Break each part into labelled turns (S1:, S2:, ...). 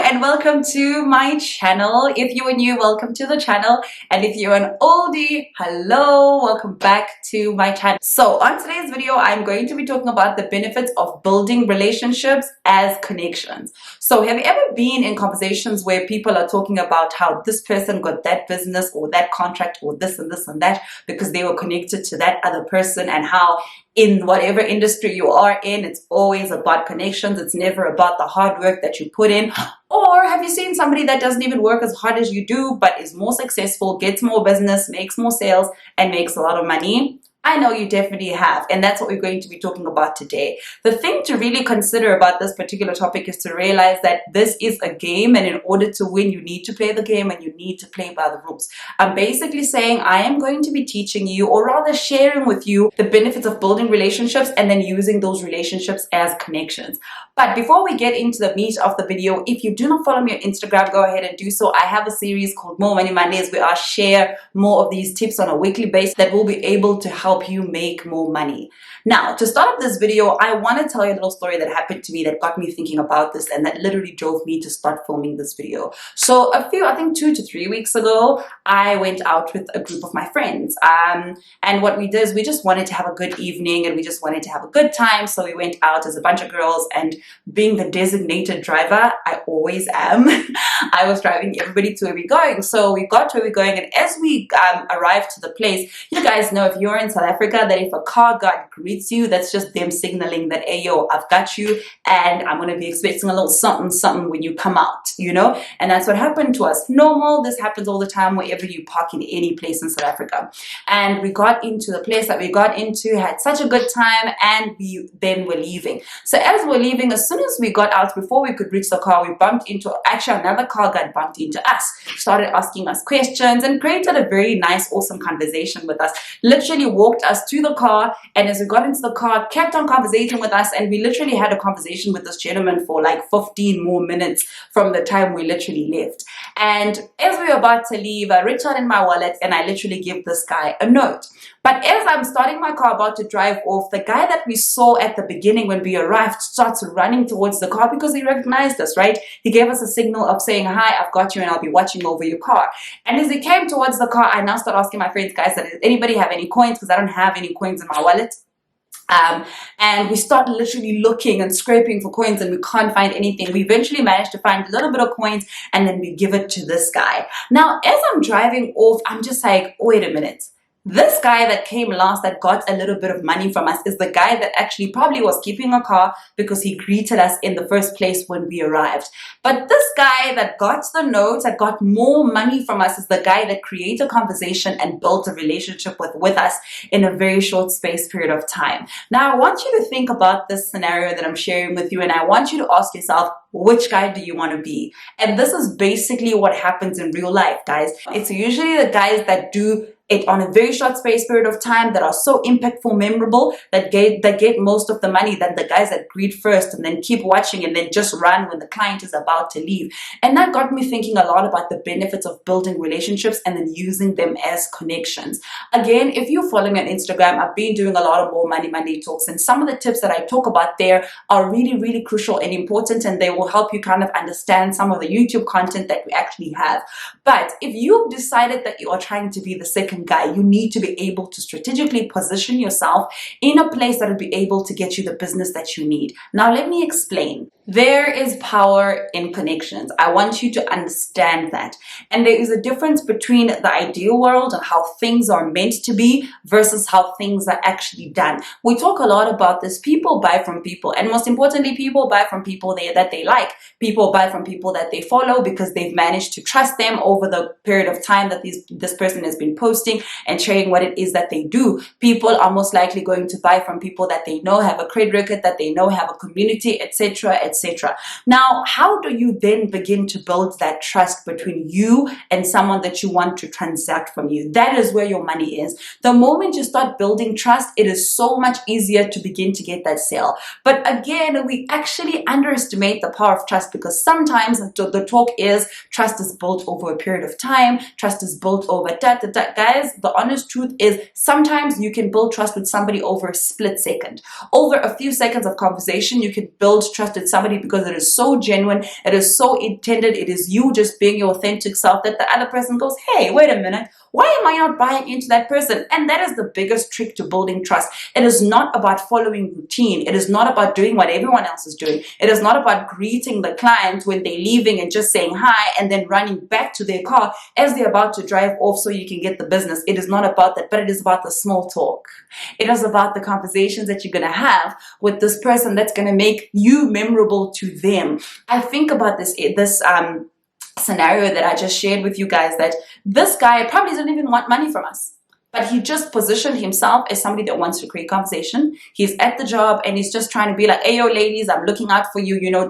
S1: and welcome to my channel. If you are new, welcome to the channel, and if you're an oldie, hello, welcome back to my channel. So on today's video, I'm going to be talking about the benefits of building relationships as connections. So have you ever been in conversations where people are talking about how this person got that business or that contract or this and this and that because they were connected to that other person, and how in whatever industry you are in, it's always about connections. It's never about the hard work that you put in. Or have you seen somebody that doesn't even work as hard as you do, but is more successful, gets more business, makes more sales, and makes a lot of money? I know you definitely have, and that's what we're going to be talking about today. The thing to really consider about this particular topic is to realize that this is a game, and in order to win, you need to play the game and you need to play by the rules. I'm basically saying I am going to be teaching you, or rather sharing with you, the benefits of building relationships and then using those relationships as connections. But before we get into the meat of the video, if you do not follow me on Instagram, go ahead and do so. I have a series called More Money Mondays where I share more of these tips on a weekly basis that will be able to help you make more money. Now, to start this video, I want to tell you a little story that happened to me that got me thinking about this and that literally drove me to start filming this video. So I think 2 to 3 weeks ago, I went out with a group of my friends. And what we did is we just wanted to have a good evening and we just wanted to have a good time. So we went out as a bunch of girls, and being the designated driver, I always am, I was driving everybody to where we're going. So we got to where we're going, and as we arrived to the place, you guys know, if you're in South Africa, that if a car guard greets you, that's just them signaling that, hey, yo, I've got you, and I'm going to be expecting a little something, something when you come out, you know? And that's what happened to us. Normal, this happens all the time wherever you park in any place in South Africa. And we got into the place that we got into, had such a good time, and we then were leaving. So as we're leaving, as soon as we got out, before we could reach the car, we bumped into, actually another car guard bumped into us, started asking us questions, and created a very nice, awesome conversation with us. Literally walked us to the car, and as we got into the car, kept on conversation with us, and we literally had a conversation with this gentleman for like 15 more minutes from the time we literally left. And as we were about to leave, I reached out in my wallet and I literally give this guy a note. But as I'm starting my car, about to drive off, the guy that we saw at the beginning when we arrived starts running towards the car because he recognized us, right? He gave us a signal of saying, hi, I've got you and I'll be watching over your car. And as he came towards the car, I now start asking my friends, guys, does anybody have any coins? Because I don't have any coins in my wallet. And we start literally looking and scraping for coins, and we can't find anything. We eventually managed to find a little bit of coins, and then we give it to this guy. Now, as I'm driving off, I'm just like, wait a minute. This guy that came last, that got a little bit of money from us, is the guy that actually probably was keeping a car because he greeted us in the first place when we arrived. But this guy that got the notes, that got more money from us, is the guy that created a conversation and built a relationship with us in a very short space period of time. Now, I want you to think about this scenario that I'm sharing with you, and I want you to ask yourself, which guy do you want to be? And this is basically what happens in real life, guys. It's usually the guys that do it on a very short space period of time, that are so impactful, memorable, that get most of the money, than the guys that greet first and then keep watching and then just run when the client is about to leave. And that got me thinking a lot about the benefits of building relationships and then using them as connections. Again, if you follow me on Instagram, I've been doing a lot of More Money Monday talks, and some of the tips that I talk about there are really, really crucial and important, and they will help you kind of understand some of the YouTube content that we actually have. But if you've decided that you are trying to be the second guy, you need to be able to strategically position yourself in a place that will be able to get you the business that you need. Now, let me explain. There is power in connections. I want you to understand that. And there is a difference between the ideal world and how things are meant to be versus how things are actually done. We talk a lot about this. People buy from people, and most importantly, people buy from people that they like. People buy from people that they follow because they've managed to trust them over the period of time that this person has been posting and sharing what it is that they do. People are most likely going to buy from people that they know have a credit record, that they know have a community, etc., etc. Now, how do you then begin to build that trust between you and someone that you want to transact from you? That is where your money is. The moment you start building trust, it is so much easier to begin to get that sale. But again, we actually underestimate the power of trust, because sometimes the talk is trust is built over a period of time, trust is built over guys. guys, the honest truth is sometimes you can build trust with somebody over a split second. Over a few seconds of conversation, you can build trust with somebody because it is so genuine, it is so intended, it is you just being your authentic self that the other person goes, hey, wait a minute, why am I not buying into that person? And that is the biggest trick to building trust. It is not about following routine. It is not about doing what everyone else is doing. It is not about greeting the client when they're leaving and just saying hi and then running back to their car as they're about to drive off so you can get the business. It is not about that, but it is about the small talk. It is about the conversations that you're going to have with this person that's going to make you memorable to them. I think about this scenario that I just shared with you guys, that this guy probably doesn't even want money from us, but he just positioned himself as somebody that wants to create conversation. He's at the job and he's just trying to be like, hey, yo, ladies, I'm looking out for you, you know,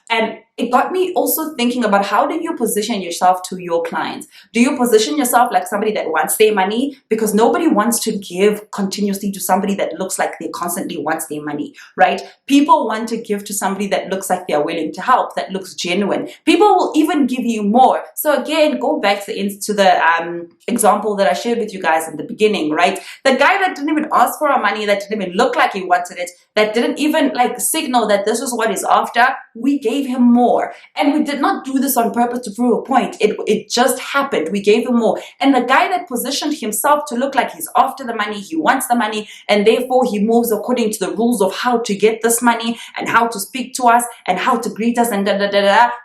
S1: and it got me also thinking about, how do you position yourself to your clients? Do you position yourself like somebody that wants their money? Because nobody wants to give continuously to somebody that looks like they constantly wants their money, right? People want to give to somebody that looks like they're willing to help, that looks genuine. People will even give you more. So again, go back to the example that I shared with you guys in the beginning, right? The guy that didn't even ask for our money, that didn't even look like he wanted it, that didn't even like signal that this is what he's after, we gave him more. And we did not do this on purpose to prove a point. It just happened. We gave him more. And the guy that positioned himself to look like he's after the money, he wants the money, and therefore he moves according to the rules of how to get this money and how to speak to us and how to greet us and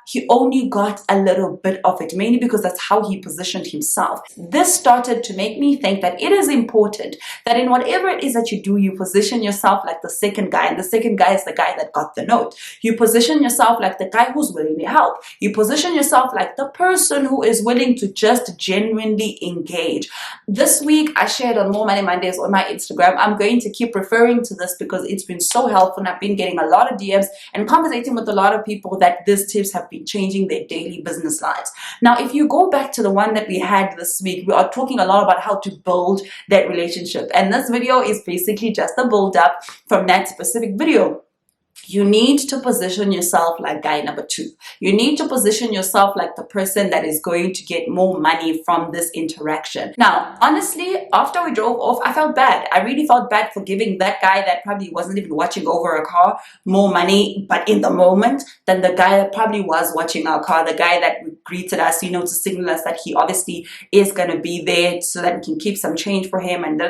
S1: he only got a little bit of it, mainly because that's how he positioned himself. This started to make me think that it is important that in whatever it is that you do, you position yourself like the second guy, and the second guy is the guy that got the note. You position yourself like the guy who's willing to help. You position yourself like the person who is willing to just genuinely engage. This week, I shared on More Money Mondays on my Instagram. I'm going to keep referring to this because it's been so helpful, and I've been getting a lot of DMs and conversating with a lot of people that these tips have been changing their daily business lives. Now, if you go back to the one that we had this week, we are talking a lot about how to build that relationship. And this video is basically just a build up from that specific video. You need to position yourself like guy number 2. You need to position yourself like the person that is going to get more money from this interaction. Now, honestly, after we drove off, I felt bad. I really felt bad for giving that guy that probably wasn't even watching over a car more money, but in the moment, than the guy that probably was watching our car, the guy that greeted us, you know, to signal us that he obviously is going to be there so that we can keep some change for him and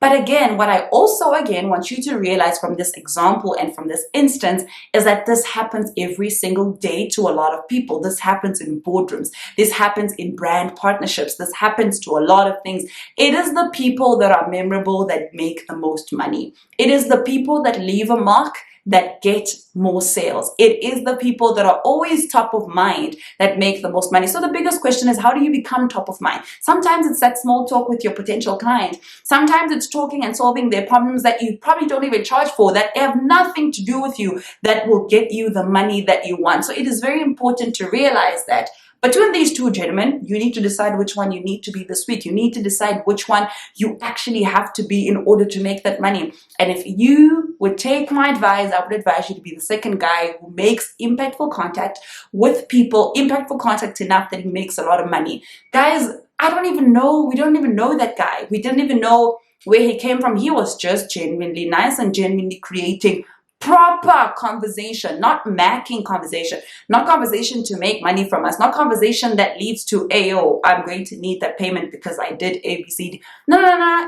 S1: But again, what I also again want you to realize from this example and from this instance is that this happens every single day to a lot of people. This happens in boardrooms. This happens in brand partnerships. This happens to a lot of things. It is the people that are memorable that make the most money. It is the people that leave a mark that get more sales. It is the people that are always top of mind that make the most money. So the biggest question is, how do you become top of mind? Sometimes it's that small talk with your potential client. Sometimes it's talking and solving their problems that you probably don't even charge for, that have nothing to do with you, that will get you the money that you want. So it is very important to realize that between these two gentlemen, you need to decide which one you need to be this week. You need to decide which one you actually have to be in order to make that money. And if you would take my advice, I would advise you to be the second guy who makes impactful contact with people, impactful contact enough that he makes a lot of money. Guys, we don't even know that guy. We didn't even know where he came from. He was just genuinely nice and genuinely creating proper conversation, not macking conversation, not conversation to make money from us, not conversation that leads to, Ayo, I'm going to need that payment because I did ABCD. No.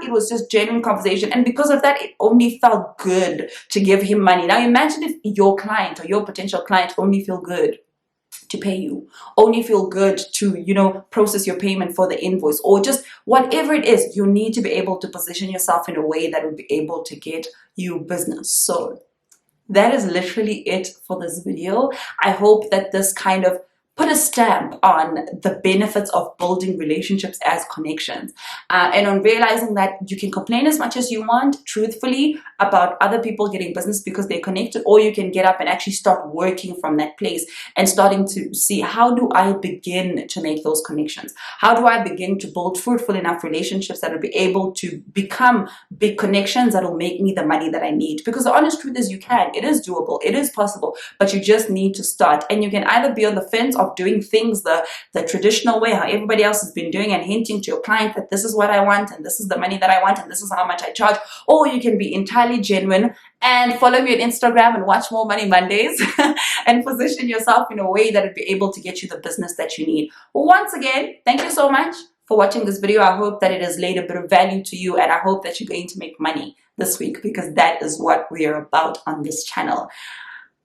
S1: It was just genuine conversation. And because of that, it only felt good to give him money. Now imagine if your client or your potential client only feel good to pay you, only feel good to, you know, process your payment for the invoice, or just whatever it is. You need to be able to position yourself in a way that will be able to get you business. So that is literally it for this video. I hope that this kind of put a stamp on the benefits of building relationships as connections, and on realizing that you can complain as much as you want, truthfully, about other people getting business because they're connected, or you can get up and actually start working from that place and starting to see, how do I begin to make those connections? How do I begin to build fruitful enough relationships that will be able to become big connections that will make me the money that I need? Because the honest truth is, you can. It is doable. It is possible, but you just need to start. And you can either be on the fence of doing things the traditional way, how everybody else has been doing, and hinting to your client that this is what I want and this is the money that I want and this is how much I charge. Or you can be entirely genuine and follow me on Instagram and watch More Money Mondays and position yourself in a way that would be able to get you the business that you need. Once again, thank you so much for watching this video. I hope that it has laid a bit of value to you, and I hope that you're going to make money this week, because that is what we are about on this channel.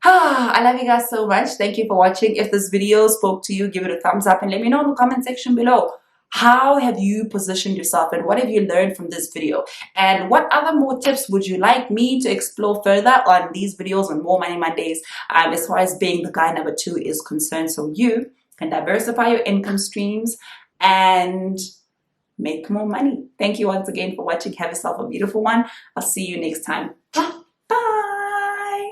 S1: I love you guys so much. Thank you for watching. If this video spoke to you, give it a thumbs up and let me know in the comment section below. How have you positioned yourself and what have you learned from this video? And what other more tips would you like me to explore further on these videos on More Money Mondays, as far as being the guy number 2 is concerned, so you can diversify your income streams and make more money. Thank you once again for watching. Have yourself a beautiful one. I'll see you next time.